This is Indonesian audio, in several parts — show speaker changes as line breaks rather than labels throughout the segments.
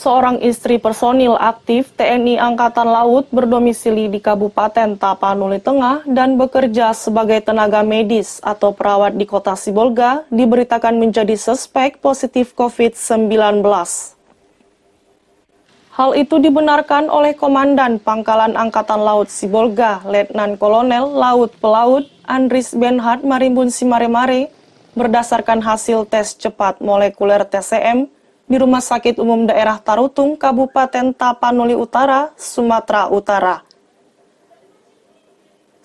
Seorang istri personil aktif TNI Angkatan Laut berdomisili di Kabupaten Tapanuli Tengah dan bekerja sebagai tenaga medis atau perawat di Kota Sibolga diberitakan menjadi suspek positif COVID-19. Hal itu dibenarkan oleh Komandan Pangkalan Angkatan Laut Sibolga, Letnan Kolonel Laut Pelaut Andris Benhard Marimbun Simaremare, berdasarkan hasil tes cepat molekuler TCM di Rumah Sakit Umum Daerah Tarutung, Kabupaten Tapanuli Utara, Sumatera Utara.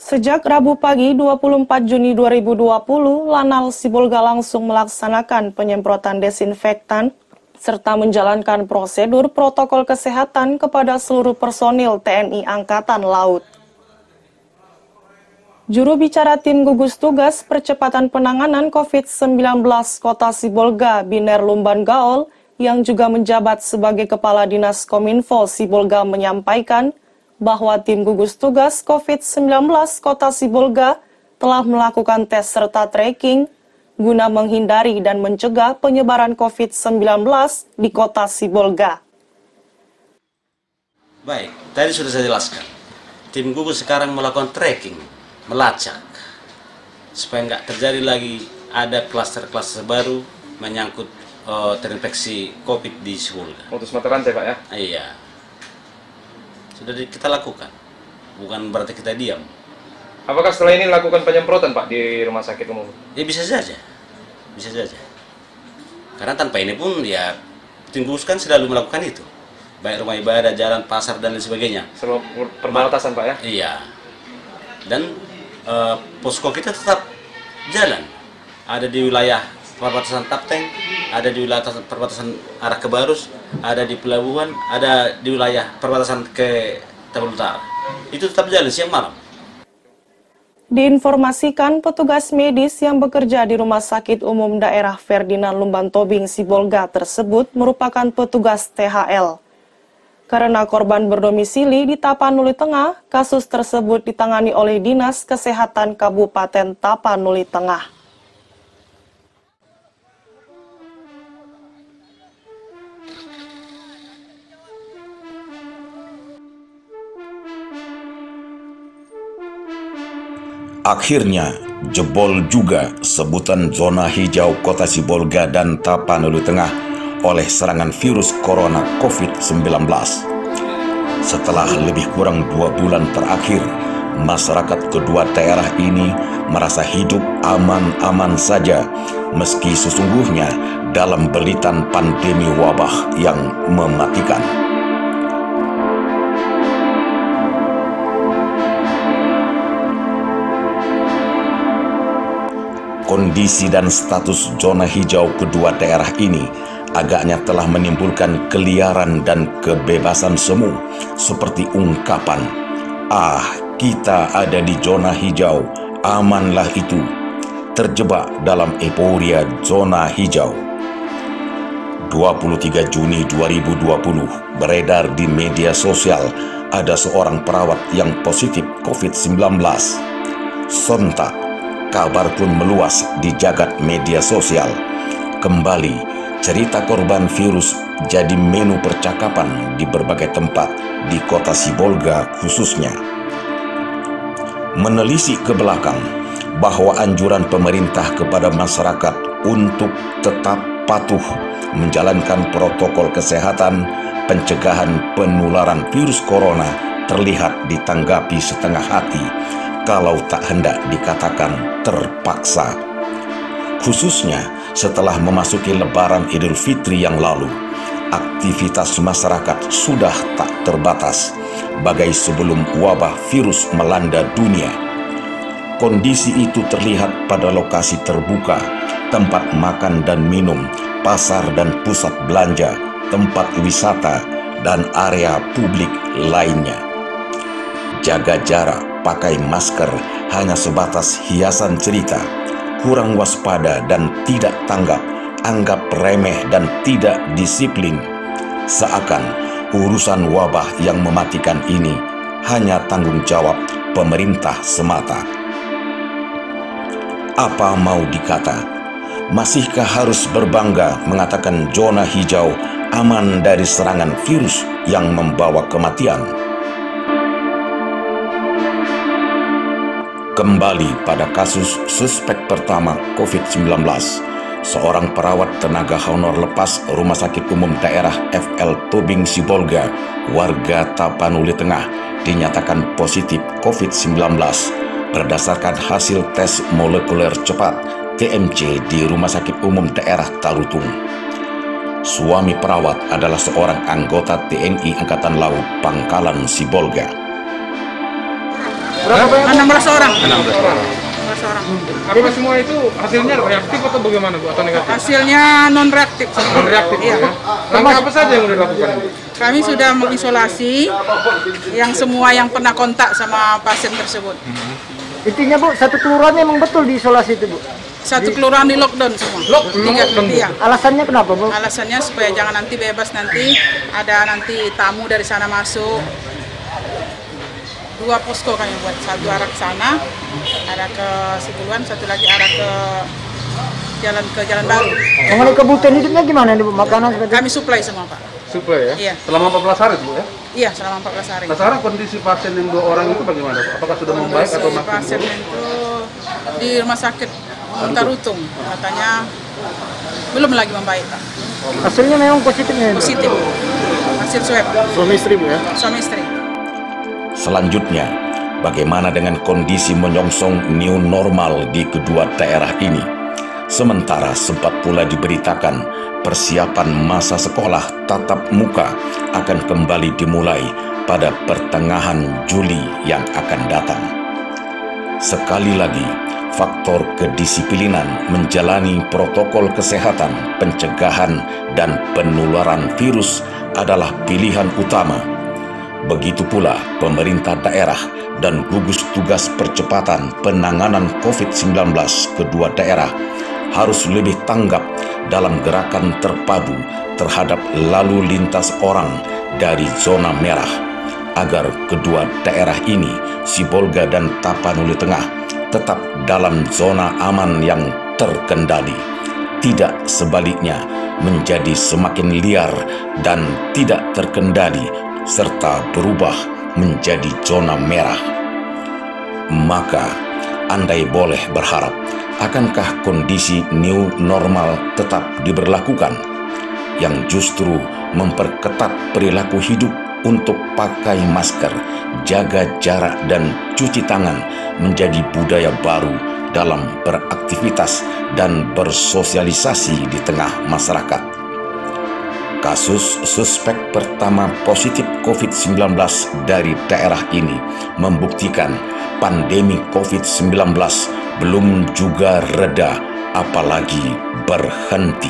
Sejak Rabu pagi 24 Juni 2020, Lanal Sibolga langsung melaksanakan penyemprotan desinfektan serta menjalankan prosedur protokol kesehatan kepada seluruh personil TNI Angkatan Laut. Juru bicara tim gugus tugas percepatan penanganan COVID-19 Kota Sibolga, Biner Lumban Gaol, yang juga menjabat sebagai Kepala Dinas Kominfo Sibolga menyampaikan bahwa tim gugus tugas COVID-19 Kota Sibolga telah melakukan tes serta tracking guna menghindari dan mencegah penyebaran COVID-19 di Kota Sibolga.
Baik, tadi sudah saya jelaskan. Tim gugus sekarang melakukan tracking, melacak, supaya nggak terjadi lagi ada klaster-klaster baru menyangkut terinfeksi COVID di Sibolga.
Untuk mata rantai, Pak, ya?
Iya. Sudah kita lakukan. Bukan berarti kita diam.
Apakah setelah ini lakukan penyemprotan, Pak, di rumah sakit umum?
Ya bisa saja. Bisa saja. Karena tanpa ini pun ya tim gugus kan selalu melakukan itu. Baik rumah ibadah, jalan, pasar, dan lain sebagainya.
Selalu perbatasan, Pak, ya?
Iya. Dan posko kita tetap jalan. Ada di wilayah perbatasan Tapteng, ada di wilayah perbatasan arah ke Barus, ada di pelabuhan, ada di wilayah perbatasan ke Tapanuli Utara. Itu tetap jalan siang malam.
Diinformasikan petugas medis yang bekerja di Rumah Sakit Umum Daerah Ferdinand Lumban Tobing Sibolga tersebut merupakan petugas THL. Karena korban berdomisili di Tapanuli Tengah, kasus tersebut ditangani oleh Dinas Kesehatan Kabupaten Tapanuli Tengah.
Akhirnya, jebol juga sebutan zona hijau Kota Sibolga dan Tapanuli Tengah oleh serangan virus corona COVID-19. Setelah lebih kurang 2 bulan terakhir, masyarakat kedua daerah ini merasa hidup aman-aman saja, meski sesungguhnya dalam belitan pandemi wabah yang mematikan. Kondisi dan status zona hijau kedua daerah ini agaknya telah menimbulkan keliaran dan kebebasan semu, seperti ungkapan, kita ada di zona hijau, amanlah itu, terjebak dalam euforia zona hijau. 23 Juni 2020 beredar di media sosial ada seorang perawat yang positif COVID-19. Sontak kabar pun meluas di jagat media sosial. Kembali, cerita korban virus jadi menu percakapan di berbagai tempat di Kota Sibolga khususnya. Menelisik ke belakang bahwa anjuran pemerintah kepada masyarakat untuk tetap patuh menjalankan protokol kesehatan pencegahan penularan virus corona terlihat ditanggapi setengah hati, kalau tak hendak dikatakan terpaksa. Khususnya setelah memasuki Lebaran Idul Fitri yang lalu, aktivitas masyarakat sudah tak terbatas, bagai sebelum wabah virus melanda dunia. Kondisi itu terlihat pada lokasi terbuka, tempat makan dan minum, pasar dan pusat belanja, tempat wisata, dan area publik lainnya. Jaga jarak, pakai masker hanya sebatas hiasan cerita, kurang waspada dan tidak tanggap, anggap remeh dan tidak disiplin. Seakan urusan wabah yang mematikan ini hanya tanggung jawab pemerintah semata. Apa mau dikata? Masihkah harus berbangga mengatakan zona hijau aman dari serangan virus yang membawa kematian. Kembali pada kasus suspek pertama COVID-19, seorang perawat tenaga honor lepas Rumah Sakit Umum Daerah FL Tobing Sibolga, warga Tapanuli Tengah, dinyatakan positif COVID-19 berdasarkan hasil tes molekuler cepat TMC di Rumah Sakit Umum Daerah Tarutung. Suami perawat adalah seorang anggota TNI Angkatan Laut Pangkalan Sibolga.
Berapa banyak?
16 orang.
16 orang.
16 orang.
Apa semua itu hasilnya reaktif atau bagaimana Bu, atau negatif?
Hasilnya non reaktif.
Non reaktif
Iya.
ya. Langkah apa saja yang sudah dilakukan Bu?
Kami sudah mengisolasi yang semua yang pernah kontak sama pasien tersebut.
Intinya Bu, satu kelurahan emang betul diisolasi itu Bu?
Satu kelurahan di lockdown semua.
Lockdown, Bu?
Iya.
Alasannya kenapa Bu?
Alasannya supaya jangan nanti bebas, nanti ada nanti tamu dari sana masuk. 2 posko kami buat, satu arah ke sana, arah ke Sibuluan, satu lagi arah ke Jalan Baru.
Mengenai kebutuhan hidupnya gimana nih Bu? Makanan seperti
Kami supply semua Pak.
Suplai ya?
Iya.
Selama 14 hari Bu ya?
Iya, selama 14 hari.
Nah, sekarang kondisi pasien yang 2 orang itu bagaimana Bu? Apakah sudah membaik atau
Kondisi
makin
pasien
buruk?
itu di rumah sakit Tarutung, katanya belum lagi membaik Pak.
hasilnya memang positifnya Bu?
Positif. Hasil swab
Suami istri Bu ya?
suami istri.
Selanjutnya, bagaimana dengan kondisi menyongsong new normal di kedua daerah ini? Sementara sempat pula diberitakan persiapan masa sekolah tatap muka akan kembali dimulai pada pertengahan Juli yang akan datang. Sekali lagi, faktor kedisiplinan menjalani protokol kesehatan, pencegahan, dan penularan virus adalah pilihan utama. Begitu pula pemerintah daerah dan gugus tugas percepatan penanganan COVID-19 kedua daerah harus lebih tanggap dalam gerakan terpadu terhadap lalu lintas orang dari zona merah, agar kedua daerah ini, Sibolga dan Tapanuli Tengah, tetap dalam zona aman yang terkendali, tidak sebaliknya menjadi semakin liar dan tidak terkendali serta berubah menjadi zona merah. Maka, andai boleh berharap, akankah kondisi new normal tetap diberlakukan, yang justru memperketat perilaku hidup untuk pakai masker, jaga jarak, dan cuci tangan menjadi budaya baru dalam beraktivitas dan bersosialisasi di tengah masyarakat. Kasus suspek pertama positif COVID-19 dari daerah ini membuktikan pandemi COVID-19 belum juga reda, apalagi berhenti.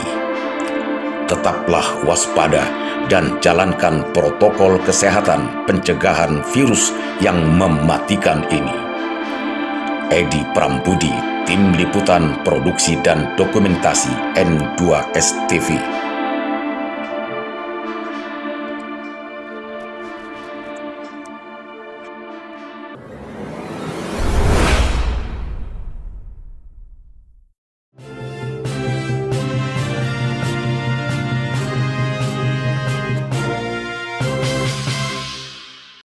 Tetaplah waspada dan jalankan protokol kesehatan pencegahan virus yang mematikan ini. Edi Prambudi, Tim Liputan Produksi dan Dokumentasi N2STV.